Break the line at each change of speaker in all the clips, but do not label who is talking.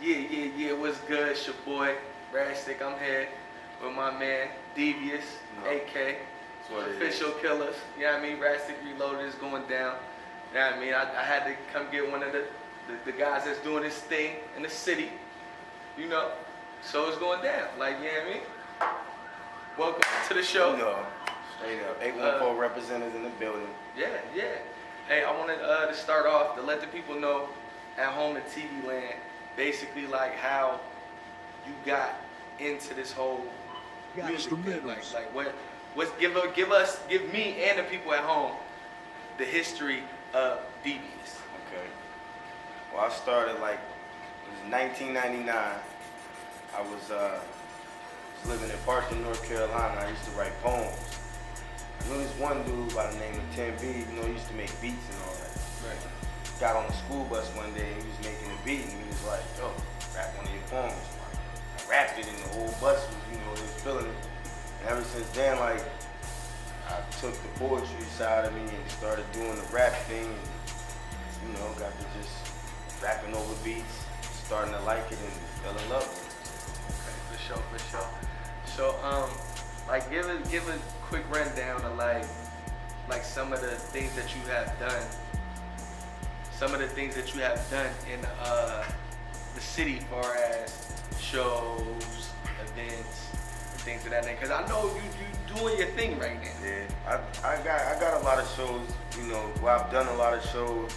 Yeah, what's good? It's your boy, Rastik. I'm here with my man, Devious, AK, Official Killers. You know what I mean? Rastik Reloaded is going down. You know what I mean? I had to come get one of the guys that's doing this thing in the city, you know? So it's going down, like, you know what I mean? Welcome to the show.
You know, straight up. 814 representatives in the building.
Yeah. Hey, I wanted to start off to let the people know at home in TV land, basically like how you got into this whole music thing. Give me and the people at home the history of Devious.
Okay. Well, I started it was 1999. I was living in Parkland, North Carolina. I used to write poems. I knew this one dude by the name of 10B, he used to make beats and all that.
Right.
Got on the school bus one day and he was making a beat and he was like, yo, rap one of your poems. I rapped it and the whole bus was, they was feeling it. And ever since then, I took the poetry side of me and started doing the rap thing and, got to just rapping over beats, starting to like it and fell in love with it.
Okay, for sure. So, give a quick rundown of like some of the things that you have done. Some of the things that you have done in the city, far as shows, events, and things of that nature. Because I know you doing your thing right now.
Yeah, I got a lot of shows. I've done a lot of shows.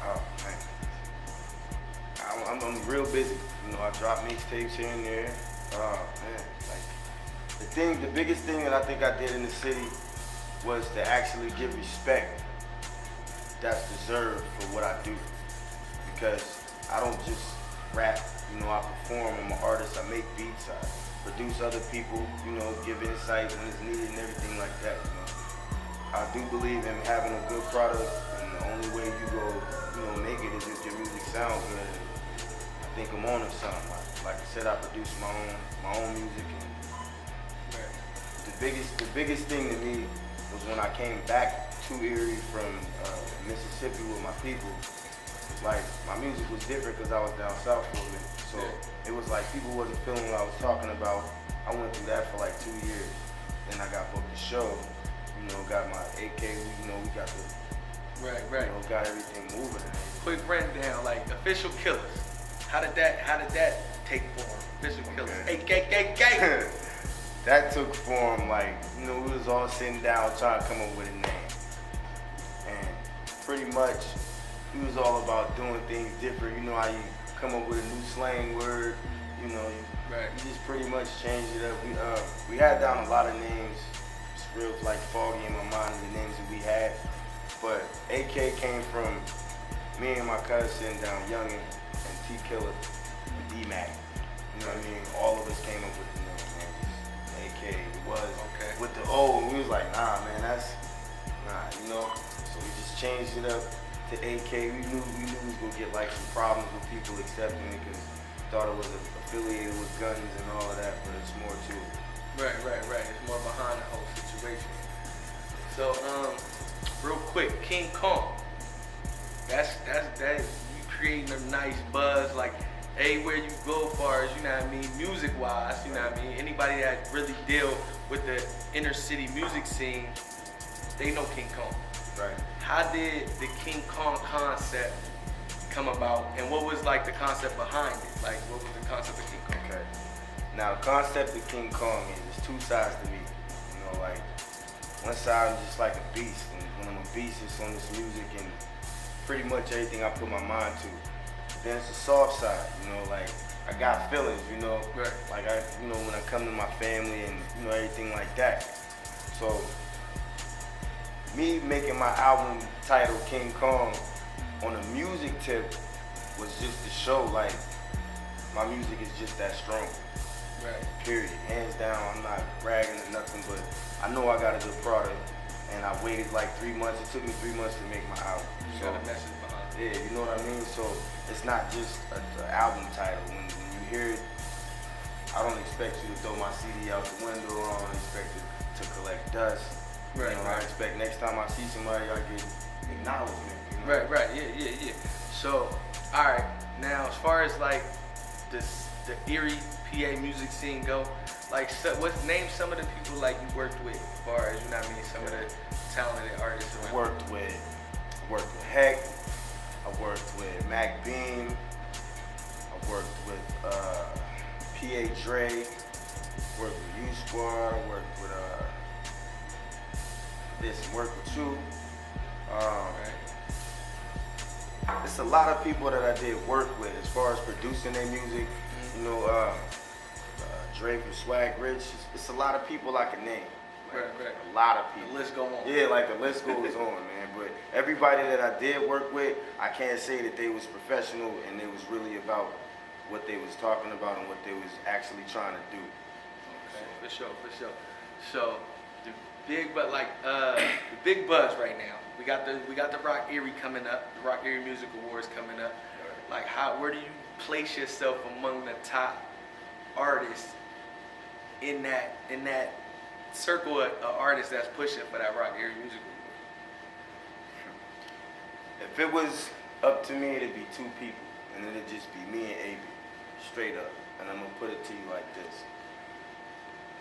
Oh man, I'm real busy. I drop mixtapes here and there. Oh man, the biggest thing that I think I did in the city was to actually give respect that's deserved for what I do. Because I don't just rap, I perform, I'm an artist, I make beats, I produce other people, give insight when it's needed and everything like that. I do believe in having a good product, and the only way you go, make it is if your music sounds good. I think I'm on to something. Like I said, I produce my own music. The biggest thing to me was when I came back to Erie from Mississippi with my people. My music was different because I was down south for a minute. So it was like people wasn't feeling what I was talking about. I went through that for 2 years. Then I got booked the show. Got my AK. We got the got everything moving.
Quick rundown, Official Killers. How did that take form? Official Killers. AK.
That took form we was all sitting down trying to come up with a name. And pretty much it was all about doing things different. How you come up with a new slang word, you just pretty much changed it up. We had down a lot of names. It's real foggy in my mind the names that we had. But AK came from me and my cousin sitting down, Youngin and T Killer and D-Mac. All of us came up with the name, man. AK, it was with the O, and we was like, nah, man, that's So we just changed it up to AK. We knew we was gonna get some problems with people accepting it because thought it was affiliated with guns and all of that, but it's more to it.
Right. It's more behind the whole situation. So, real quick, King Kong. That's you creating a nice buzz everywhere you go, far as music wise, anybody that really deal with the inner city music scene, they know King Kong.
Right.
How did the King Kong concept come about, and what was the concept behind it? What was the concept of King Kong?
Okay. Now the concept of King Kong is two sides to me. One side I'm just like a beast, and when I'm a beast, it's on this music and pretty much everything I put my mind to. Then it's the soft side, I got feelings,
Right.
When I come to my family and, everything like that. So, me making my album titled King Kong on a music tip was just to show, my music is just that strong.
Right.
Period. Hands down, I'm not bragging or nothing, but I know I got a good product, and I waited 3 months. It took me 3 months to make my album.
You got a message behind it.
Yeah, you know what I mean? So it's not just an album title. When you hear it, I don't expect you to throw my CD out the window. I don't expect it to collect dust.
Right.
I expect next time I see somebody, I get acknowledgement.
Right. Yeah. So, all right. Now, as far as like the Erie, PA music scene go, like name some of the people like you worked with, as far as, you know what I mean, some of the talented artists around.
Worked with Heck. I worked with Mac Beam. I worked with PA Dre. Worked with U Squad. Worked with did some work with you. It's a lot of people that I did work with as far as producing their music. You know, Drake and Swag Rich. It's a lot of people I can name. Like,
right.
A lot of people.
The list go on.
Yeah, like the list goes on, man. But everybody that I did work with, I can't say that they was professional and it was really about what they was talking about and what they was actually trying to do.
Okay, for sure. So the big big buzz right now. We got the Rock Erie coming up, the Rock Erie Music Awards coming up. Like, where do you place yourself among the top artists in that circle of artists that's pushing for that Rock Erie Music Award?
If it was up to me, it'd be two people, and it'd just be me and AB, straight up. And I'm gonna put it to you like this: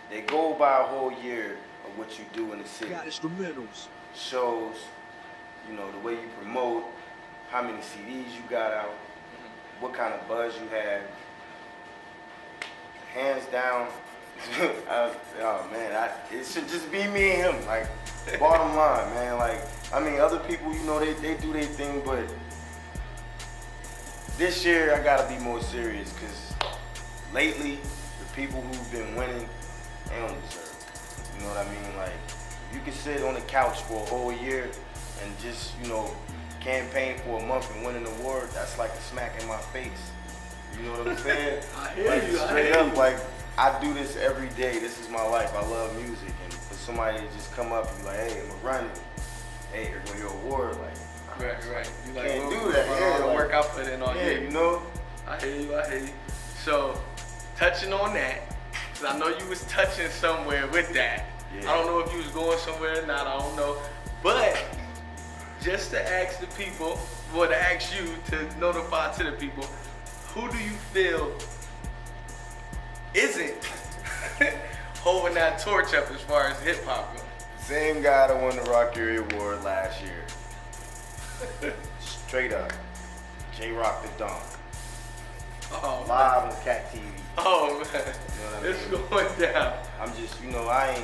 they go by a whole year of what you do in the city.
Got instrumentals.
Shows, you know, the way you promote, how many CDs you got out, what kind of buzz you had. Hands down, oh man, it should just be me and him. Like, bottom line, man. Like, I mean, other people, you know, they do their thing, but this year I gotta be more serious, because lately the people who've been winning, they don't deserve it. You know what I mean? Like, you can sit on the couch for a whole year and just, you know, campaign for a month and win an award. That's like a smack in my face. You know what I'm saying?
I hear
like,
you.
Straight up, like, I do this every day. This is my life. I love music. And for somebody to just come up and be like, hey, I'm running. Hey, here go your award. Like,
Right. You like,
can't do that.
Yeah,
Like,
work out for it all year.
you know?
I hear you. So, touching on that, because I know you was touching somewhere with that.
Yeah.
I don't know if you was going somewhere or not, I don't know. But, just to ask the people, or to ask you to notify to the people, who do you feel isn't holding that torch up as far as hip hop goes?
Same guy that won the Rock Erie Award last year. Straight up. Jrastik the Don.
Oh,
Live on Cat TV.
Oh man,
You know what I mean?
it's going down.
I'm just, you know, I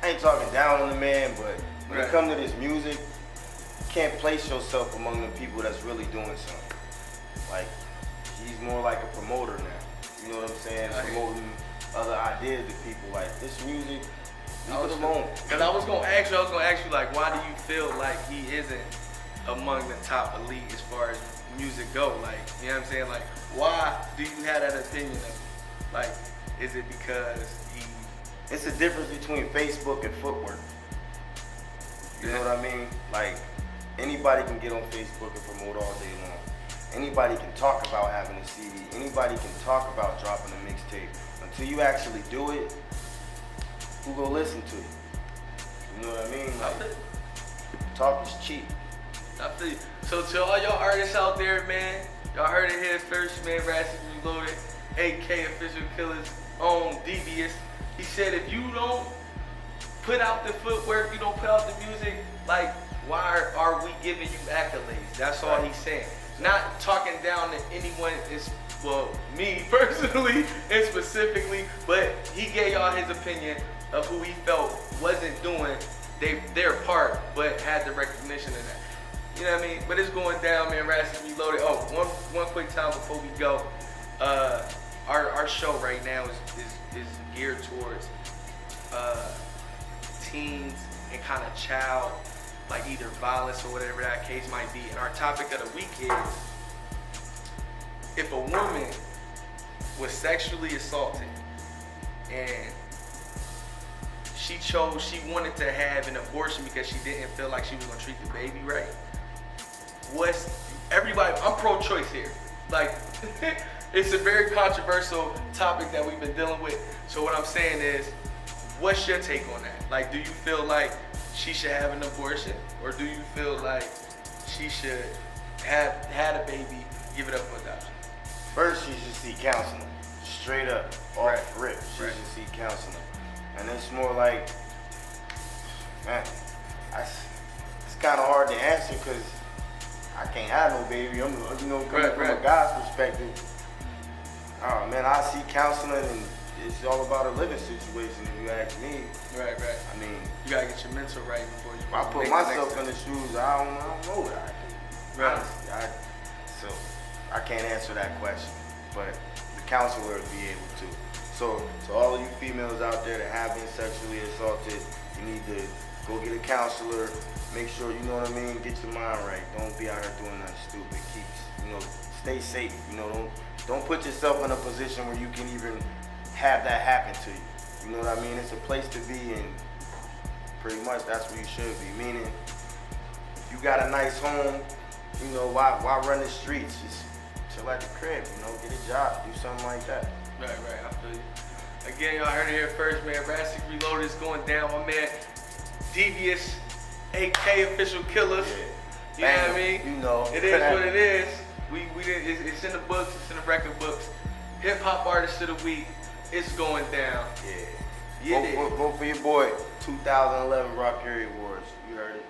ain't talking down on the man, but when it comes to this music, you can't place yourself among the people that's really doing something. Like, he's more like a promoter now. You know what I'm saying? Promoting other ideas to people. Like, this music, leave it alone.
Because I was gonna ask you, like, why do you feel like he isn't among the top elite as far as music go? Like, you know what I'm saying? Like, why do you have that opinion of him? Like, is it because he...
It's a difference between Facebook and footwork. You know what I mean? Like, anybody can get on Facebook and promote all day long. Anybody can talk about having a CD. Anybody can talk about dropping a mixtape. Until you actually do it, who go listen to you? You know what I mean? Like, talk is cheap.
I feel you. So to all y'all artists out there, man, y'all heard it here first, man. Rastik Reloaded, AK Official Killer's own Devious. He said if you don't put out the footwork, you don't put out the music, like, why are we giving you accolades? That's all he's saying. Not talking down to anyone, well, me personally and specifically, but he gave y'all his opinion of who he felt wasn't doing their part, but had the recognition of that. You know what I mean? But it's going down, man. Rastik Reloaded. Oh, one quick time before we go. Our show right now is geared towards teens and kind of child, like either violence or whatever that case might be. And our topic of the week is, if a woman was sexually assaulted and she wanted to have an abortion because she didn't feel like she was gonna treat the baby right. I'm pro-choice here. Like, it's a very controversial topic that we've been dealing with. So what I'm saying is, what's your take on that? Like, do you feel like she should have an abortion, or do you feel like she should have had a baby, give it up for adoption?
First, you should see counseling. Straight up, off rip, you should see counseling. And it's more like, man, it's kind of hard to answer because I can't have no baby. I'm, coming from a guy's perspective. Oh man, I see counseling and it's all about a living situation if you ask me.
Right.
I mean,
you gotta get your mental right before you.
If I put myself in the shoes, I don't know what I can. Honestly, so I can't answer that question, but the counselor would be able to. So to all of you females out there that have been sexually assaulted, you need to go get a counselor. Make sure, you know what I mean, get your mind right. Don't be out here doing nothing stupid. Stay safe. Don't put yourself in a position where you can even have that happen to you. You know what I mean? It's a place to be, and pretty much that's where you should be. Meaning, if you got a nice home, why run the streets? Just chill at the crib, get a job, do something like that.
Right, I feel you. Again, y'all heard it here first, man. Jrastik Reloaded is going down. My man, Devious, AK Official Killers.
Yeah.
You know what I mean? It is what it is. It's in the books, it's in the record books. Hip Hop Artist of the Week, it's going down.
Yeah. Vote for your boy, 2011 Rock Area Awards. You heard it.